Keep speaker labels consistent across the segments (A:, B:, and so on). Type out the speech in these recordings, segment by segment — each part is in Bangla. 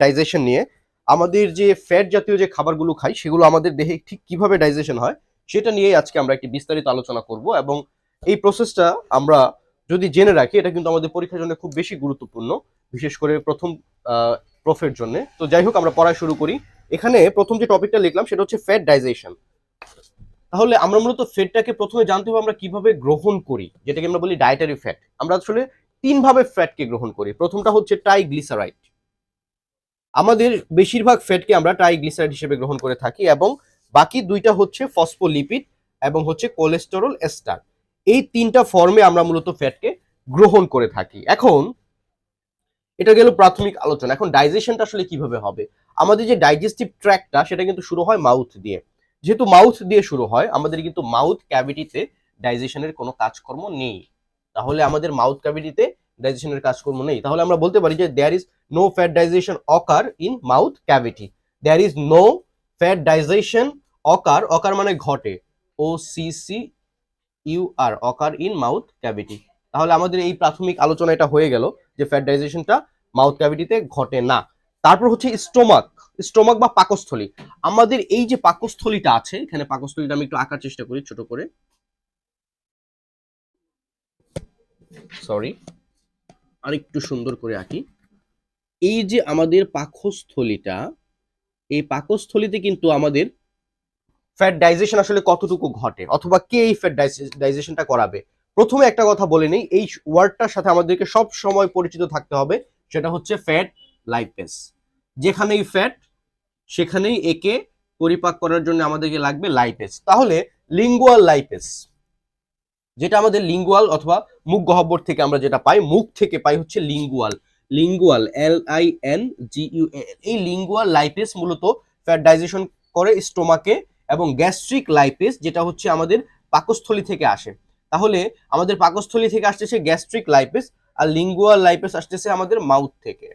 A: ডাইজেশন নিয়ে। আমাদের যে ফ্যাট জাতীয় যে খাবারগুলো খাই সেগুলো আমাদের দেহে ঠিক কিভাবে ডাইজেশন হয় সেটা নিয়েই আজকে আমরা একটি বিস্তারিত আলোচনা করব, এবং এই প্রসেসটা আমরা যদি জেনে রাখি এটা কিন্তু আমাদের পরীক্ষার জন্য খুব বেশি গুরুত্বপূর্ণ, বিশেষ করে প্রথম প্রফের জন্য। তো যাই হোক, আমরা পড়া শুরু করি। এখানে প্রথম যে টপিকটা লিখলাম সেটা হচ্ছে ফ্যাট ডাইজেশন। তাহলে আমরা মূলত ফ্যাটটাকে প্রথমে জানতে হবে আমরা কিভাবে গ্রহণ করি, যেটাকে আমরা বলি ডায়েটারি ফ্যাট। আমরা আসলে তিন ভাবে ফ্যাটকে গ্রহণ করি। প্রথমটা হচ্ছে ট্রাইগ্লিসারাইড। আমাদের বেশিরভাগ ফ্যাটকে আমরা ট্রাইগ্লিসারাইড হিসেবে গ্রহণ করে থাকি, এবং বাকি দুইটা হচ্ছে ফসফোলিপিড এবং হচ্ছে কোলেস্টেরল এস্টার। এই তিনটা ফর্মে আমরা মূলত ফ্যাটকে গ্রহণ করে থাকি। এখন এটা গেল প্রাথমিক আলোচনা। এখন ডাইজেশনটা আসলে কিভাবে হবে? আমাদের যে ডাইজেস্টিভ ট্র্যাক্টটা সেটা কিন্তু শুরু হয় মাউথ দিয়ে। যেহেতু মাউথ দিয়ে শুরু হয়, আমাদের কিন্তু মাউথ ক্যাভিটিতে ডাইজেশনের কোনো কাজকর্ম নেই। তাহলে আমাদের মাউথ ক্যাভিটিতে ডাইজেশনের কাজকর্ম নেই, তাহলে আমরা বলতে পারি যে there is no fat digestion occur in mouth cavity. There is no fat digestion occur, occur মানে ঘটে, OCCUR, occur in mouth cavity. তাহলে আমাদের এই প্রাথমিক আলোচনা এটা হয়ে গেল যে ফ্যাট ডাইজেশনটা মাউথ ক্যাভিটিতে ঘটে না। তারপর হচ্ছে স্টোমাক। স্টোমাক বা পাকস্থলী। আমাদের এই যে পাকস্থলীটা আছে, এখানে পাকস্থলীটা আমি একটু আঁকার চেষ্টা করি ছোট করে, সরি, আর একটু সুন্দর করে আঁকি। এই যে আমাদের পাকস্থলীটা, এই পাকস্থলীতে কিন্তু আমাদের ফ্যাট ডাইজেশন আসলে কতটুকু ঘটে, অথবা কে এই ফ্যাট ডাইজেশনটা করাবে। প্রথমে একটা কথা বলে নেই, এই ওয়ার্ডটার সাথে আমাদেরকে সব সময় পরিচিত থাকতে হবে, সেটা হচ্ছে ফ্যাট লাইপেজ। যেখানেই ফ্যাট সেখানেই একে পরিপাক করার জন্য আমাদেরকে লাগবে লাইপেজ। তাহলে লিঙ্গুয়াল লাইপেজ, যেটা আমাদের লিঙ্গুয়াল অথবা মুখ গহ্বর থেকে আমরা যেটা পাই, মুখ থেকে পাই হচ্ছে লিঙ্গুয়াল। লিঙ্গুয়াল, LINGUAL, এই লিঙ্গুয়াল লাইপেজ মূলত ফ্যাট ডাইজেশন করে স্টোমাকে, এবং গ্যাস্ট্রিক লাইপেজ যেটা হচ্ছে আমাদের পাকস্থলী থেকে আসে। তাহলে আমাদের পাকস্থলী থেকে আসতেছে গ্যাস্ট্রিক লাইপেজ, আর লিঙ্গুয়াল লাইপেজ আসতেছে আমাদের মাউথ থেকে।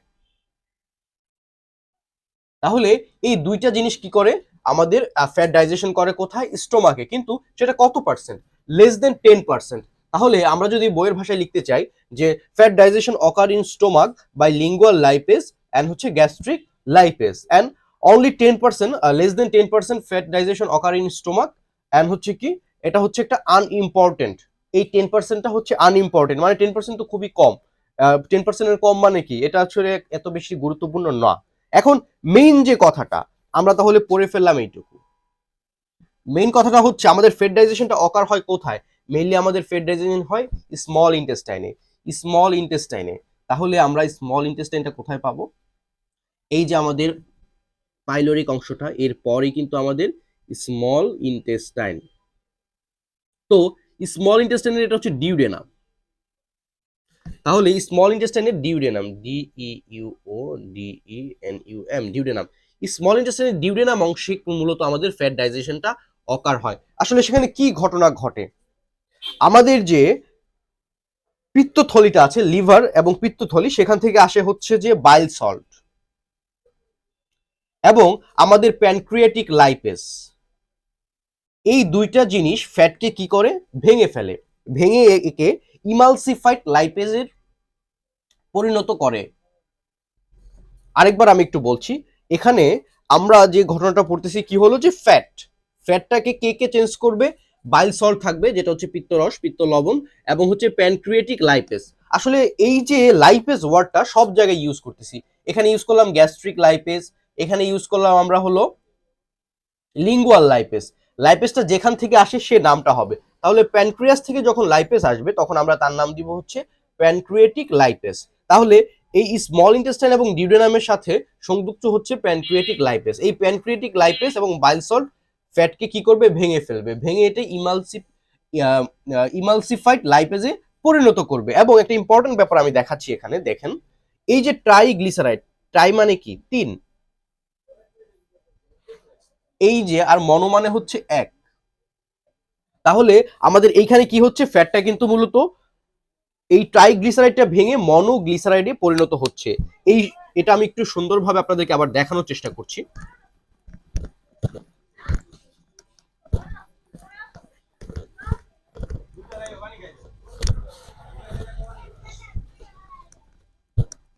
A: তাহলে এই দুইটা জিনিস কি করে আমাদের ফ্যাট ডাইজেশন করে কোথায়? স্টোমাকে। কিন্তু সেটা কত পার্সেন্ট? Less than 10%। তাহলে আমরা যদি বইয়ের ভাষায় লিখতে চাই যে fat digestion occur in stomach by lingual lipase and হচ্ছে gastric lipase, and only 10%, less than 10% fat digestion occur in stomach, and হচ্ছে কি, এটা হচ্ছে একটা আনইম্পর্টেন্ট। এই 10%টা হচ্ছে আনইম্পর্টেন্ট, মানে 10% তো খুবই কম। 10%-এর কম মানে কি? এটা আসলে এত বেশি গুরুত্বপূর্ণ না। এখন মেইন যে কথাটা আমরা তাহলে পড়ে ফেললাম এইটুকু। মেইন কথাটা হচ্ছে আমাদের ফেড ডাইজেশনটা অকার হয় কোথায়? মেইনলি আমাদের ফেড ডাইজেশন হয় স্মল ইন্টেস্টাইনে। স্মল ইন্টেস্টাইনে। তাহলে আমরা স্মল ইন্টেস্টাইনটা কোথায় পাবো? এই যে আমাদের পাইলোরিক অংশটা, এর পরেই কিন্তু আমাদের স্মল ইন্টেস্টাইন। তো স্মল ইন্টেস্টাইনের এটা হচ্ছে ডিউডেনাম। তাহলে স্মল ইন্টেস্টাইনের ডিউডেনাম, DEUODENUM, ডিউডেনাম। স্মল ইন্টেস্টাইনের ডিউডেনাম অংশে মূলত আমাদের ফ্যাট ডাইজেশনটা অকার হয়। আসলে সেখানে কি ঘটনা ঘটে? আমাদের যে পিত্তথলিটা আছে, লিভার এবং পিত্তথলি, সেখান থেকে আসে হচ্ছে যে বাইল সল্ট, এবং আমাদের প্যানক্রিয়াটিক লাইপেজ। এই দুইটা জিনিস ফ্যাটকে কি করে? ভেঙে ফেলে। ভেঙে একে ইমালসিফাইড লাইপেজের পরিণত করে। আরেকবার আমি একটু বলছি, এখানে আমরা যে ঘটনাটা পড়তেছি কি হলো, যে ফ্যাটটাকে কে কে চেঞ্জ করবে? বাইল সল্ট থাকবে, যেটা হচ্ছে পিত্তরস, পিত্ত লবণ, এবং হচ্ছে প্যানক্রিয়েটিক লাইপেজ। আসলে এই যে লাইপেজ ওয়ার্ডটা সব জায়গায় ইউজ করতেছি। এখানে ইউজ করলাম গ্যাস্ট্রিক লাইপেজ, এখানে ইউজ করলাম আমরা হলো লিঙ্গুয়াল লাইপেজ। লাইপেজটা যেখান থেকে আসে সে নামটা হবে। তাহলে প্যানক্রিয়াস থেকে যখন লাইপেজ আসবে তখন আমরা তার নাম দিব হচ্ছে প্যানক্রিয়েটিক লাইপেজ। তাহলে এই স্মল ইন্টেস্টাইন এবং ডিউডেনামের সাথে সংযুক্ত হচ্ছে প্যানক্রিয়েটিক লাইপেজ। এই প্যানক্রিয়েটিক লাইপেজ এবং বাইল সল্ট ফ্যাটকে কি করবে? ভেঙে ফেলবে। ভেঙে এটা ইমালসিফাইড লাইপেজে পরিণত করবে। এবং একটা ইম্পর্টেন্ট ব্যাপার আমি দেখাচ্ছি এখানে, দেখেন। এই যে ট্রাইগ্লিসারাইড, ট্রাই মানে কি? 3, এই যে, আর মনো মানে হচ্ছে 1। তাহলে আমাদের এইখানে কি হচ্ছে? ফ্যাটটা কিন্তু মূলত এই ট্রাইগ্লিসারাইডটা ভেঙে মনোগ্লিসারাইডে পরিণত হচ্ছে। এই এটা আমি একটু সুন্দরভাবে আপনাদেরকে আবার দেখানোর চেষ্টা করছি।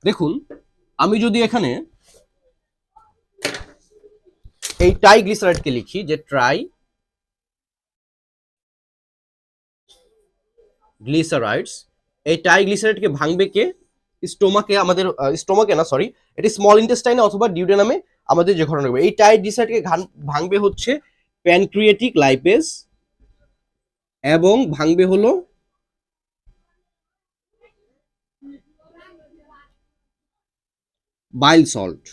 A: দেখুন, আমি যদি এখানে এই ট্রাইগ্লিসারাইডকে লিখি যে ট্রাইগ্লিসারাইডস। এই ট্রাইগ্লিসারাইডকে ভাঙবে কে? স্টোমাকে, আমাদের স্টোমাকে না সরি, এটি স্মল ইন্টেস্টাইনে অথবা ডিউডেনামে আমাদের যে ঘটনা ঘটবে। এই ট্রাইগ্লিসারাইডকে ভাঙবে হচ্ছে প্যানক্রিয়েটিক লাইপেজ এবং ভাঙবে হলো বাইল সল্ট।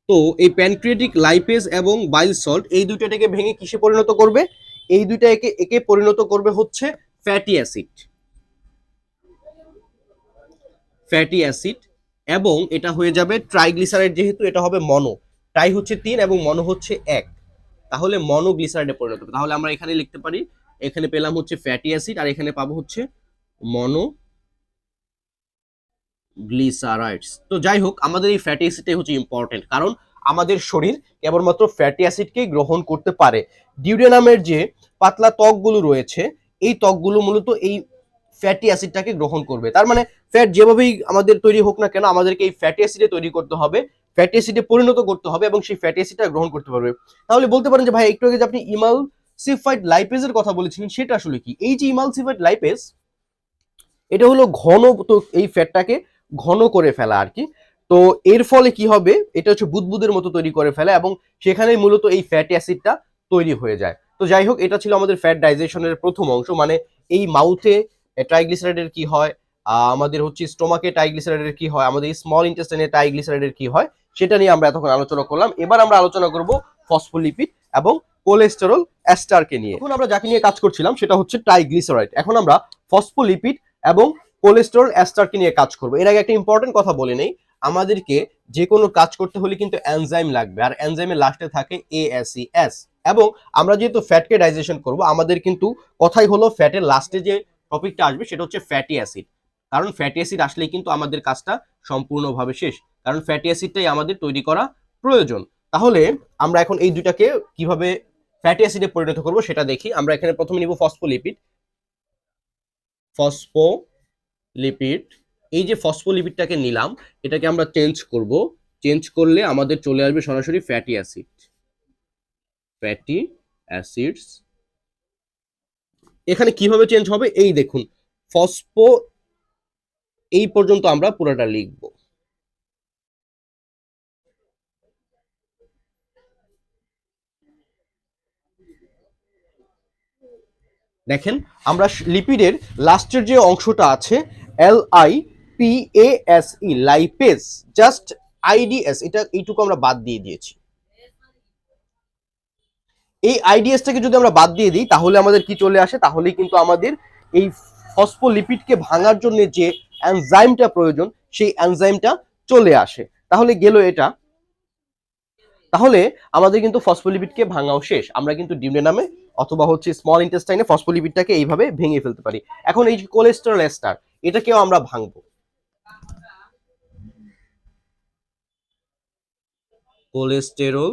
A: তো এই প্যানক্রিয়েটিক লাইপেজ এবং বাইল সল্ট এই দুইটাকে ভেঙে কিসে পরিণত করবে? এই দুইটা একে পরিণত করবে হচ্ছে ফ্যাটি অ্যাসিড। ফ্যাটি অ্যাসিড, এবং এটা হয়ে যাবে ট্রাইগ্লিসারাইড, যেহেতু এটা হবে মনো, ট্রাই হচ্ছে 3 এবং মনো হচ্ছে 1, তাহলে মনোগ্লিসারাইডে পরিণত হবে। তাহলে আমরা এখানে লিখতে পারি, এখানে পেলাম হচ্ছে ফ্যাটি অ্যাসিড আর এখানে পাবো হচ্ছে মনো গ্লিসারাইডস। তো যাই হোক, আমাদের এই ফ্যাটি অ্যাসিডটাই হচ্ছে ইম্পর্টেন্ট, কারণ আমাদের শরীর কেবলমাত্র ফ্যাটি অ্যাসিডকেই গ্রহণ করতে পারে। ডিউডেনামের যে পাতলা ত্বকগুলো রয়েছে, এই ত্বকগুলো মূলত এই ফ্যাটি অ্যাসিডটাকে গ্রহণ করবে। তার মানে ফ্যাট যেভাবেই আমাদের তৈরি হোক না কেন, আমাদেরকে এই ফ্যাটি অ্যাসিডে তৈরি করতে হবে, ফ্যাটি অ্যাসিডে পরিণত করতে হবে এবং সেই ফ্যাটি অ্যাসিডটা গ্রহণ করতে পারবে। তাহলে বলতে পারেন যে ভাই, একটু আগে যে আপনি ইমালসিফাইড লাইপেজের কথা বলেছিলেন, সেটা আসলে কি? এই যে ইমালসিফাইড লাইপেজ, এটা হলো ঘন, তো এই ফ্যাটটাকে ঘন করে ফেলা আর কি। তো এর ফলে কি হবে, এটা হচ্ছে বুদবুদের মতো তৈরি করে ফেলা এবং সেখানেই মূলত এই ফ্যাটি অ্যাসিডটা তৈরি হয়ে যায়। তো যাই হোক, এটা ছিল আমাদের ফ্যাট ডাইজেশনের প্রথম অংশ, মানে এই মাউথে ট্রাইগ্লিসারাইডের কি হয়, আমাদের হচ্ছে স্টোমাকে ট্রাইগ্লিসারাইডের কি হয়, আমাদের স্মল ইন্টেস্টাইনে ট্রাইগ্লিসারাইডের কি হয়, সেটা নিয়ে আমরা এতক্ষণ আলোচনা করলাম। এবার আমরা আলোচনা করব ফসফোলিপিড এবং কোলেস্টেরল এস্টারকে নিয়ে। এখন আমরা যাকে নিয়ে কাজ করছিলাম সেটা হচ্ছে ট্রাইগ্লিসারাইড, এখন আমরা ফসফোলিপিড এবং কোলেস্টেরল এস্টারকে নিয়ে কাজ করব। এর আগে একটা ইম্পর্টেন্ট কথা বলে নেই, আমাদেরকে যে কোনো কাজ করতে হলে কিন্তু এনজাইম লাগবে, আর এনজাইমের লাস্টে থাকে ASES। এবং আমরা যেহেতু ফ্যাটকে ডাইজেশন করব, আমাদের কিন্তু কথাই হলো ফ্যাটের লাস্টে যে টপিকটা আসবে সেটা হচ্ছে ফ্যাটি অ্যাসিড, কারণ ফ্যাটি অ্যাসিড আসলেই কিন্তু আমাদের কাজটা সম্পূর্ণভাবে শেষ, কারণ ফ্যাটি অ্যাসিডটাই আমাদের তৈরি করা প্রয়োজন। তাহলে আমরা এখন এই দুটাকে কিভাবে ফ্যাটি অ্যাসিডে পরিণত করব সেটা দেখি। আমরা এখানে প্রথমে নিব ফসফোলিপিড। ফসফোলিপিড, এই যে ফসফোলিপিডটাকে নিলাম, এটাকে আমরা চেঞ্জ করব, চেঞ্জ করলে আমাদের চলে আসবে সরাসরি ফ্যাটি অ্যাসিড। ফ্যাটি অ্যাসিডস এখানে কিভাবে চেঞ্জ হবে, এই দেখুন, ফসফো এই পর্যন্ত আমরা পুরোটা লিখব। দেখেন, আমরা লিপিডের লাস্টের যে অংশটা আছে LIPASE, লাইপেজ, জাস্ট IDS, এটা এইটুকু আমরা বাদ দিয়ে দিয়েছি। এই IDSটাকে যদি আমরা বাদ দিয়ে দিই তাহলে আমাদের কি চলে আসে, তাহলেই কিন্তু আমাদের এই ফসফোলিপিডকে ভাঙার জন্য যে এনজাইমটা প্রয়োজন সেই এনজাইমটা চলে আসে। তাহলে গেল এটা, তাহলে আমাদের কিন্তু ফসফোলিপিডকে ভাঙাও শেষ। আমরা কিন্তু ডিউডেনামে অথবা হচ্ছে স্মল ইন্টেস্টাইনে ফসফোলিপিডটাকে এইভাবে ভেঙে ফেলতে পারি। এখন এই যে কোলেস্টেরল এস্টার, এটাকেও আমরা ভাঙবো। কোলেস্টেরল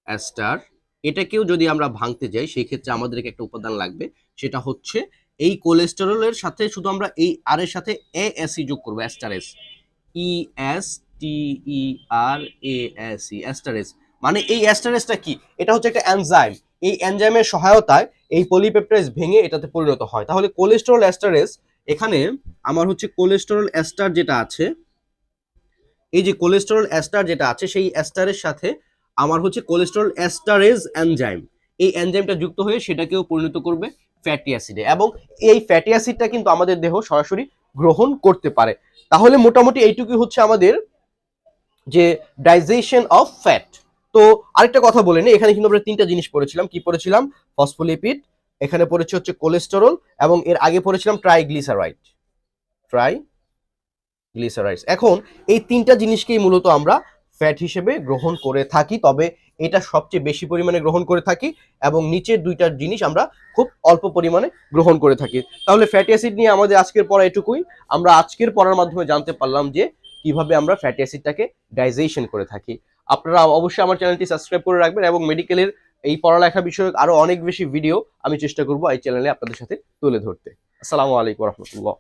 A: এস্টার, এটাকেও যদি আমরা ভাঙতে যাই সেই ক্ষেত্রে আমাদেরকে একটা উপাদান লাগবে, সেটা হচ্ছে এই কোলেস্টেরলের সাথে শুধু আমরা এই আর এর সাথে ASE যোগ করবো, অ্যাস্টারেস, ESTERASE, অ্যাস্টারেস। মানে এই অ্যাস্টারেসটা কি? এটা হচ্ছে একটা এনজাইম, এই এনজাইমের সহায়তায় এই পলিপেপটাইড ভেঙে এটাতে পরিণত হয়। তাহলে কোলেস্টেরল এস্টারেস, এখানে আমার হচ্ছে কোলেস্টেরল এস্টার যেটা আছে, এই যে কোলেস্টেরল এস্টার যেটা আছে সেই এস্টারের সাথে আমার হচ্ছে কোলেস্টেরল এস্টারেজ এনজাইম, এই এনজাইমটা যুক্ত হয়ে সেটাকেও পরিণত করবে ফ্যাটি অ্যাসিডে, এবং এই ফ্যাটি অ্যাসিডটা কিন্তু আমাদের দেহ সরাসরি গ্রহণ করতে পারে। তাহলে মোটামুটি এইটুকুই হচ্ছে আমাদের যে ডাইজেশন অফ ফ্যাট। তো আরেকটা কথা বলে নিই, এখানে কিন্তু আমরা তিনটা জিনিস পড়েছিলাম। কি পড়েছিলাম? ফসফোলিপিড, এখানে পড়েছে হচ্ছে কোলেস্টেরল, এবং এর আগে পড়েছিলাম ট্রাইগ্লিসারাইড। ট্রাইগ্লিসারাইডস, এখন এই তিনটা জিনিসকেই মূলত আমরা ফ্যাট হিসেবে গ্রহণ করে থাকি, তবে এটা সবচেয়ে বেশি পরিমাণে গ্রহণ করে থাকি এবং নিচের দুইটা জিনিস আমরা খুব অল্প পরিমাণে গ্রহণ করে থাকি। তাহলে ফ্যাটি অ্যাসিড নিয়ে আমাদের আজকের পড়া এটুকুই। আমরা আজকের পড়ার মাধ্যমে জানতে পারলাম যে কিভাবে আমরা ফ্যাটি অ্যাসিডটাকে ডাইজেশন করে থাকি। আপনারা অবশ্যই আমার চ্যানেলটি সাবস্ক্রাইব করে রাখবেন এবং মেডিকেলের এই পড়ালেখা বিষয়ক আরো অনেক বেশি ভিডিও আমি চেষ্টা করব এই চ্যানেলে আপনাদের সাথে তুলে ধরতে। আসসালামু আলাইকুম রহমতুল্লাহ।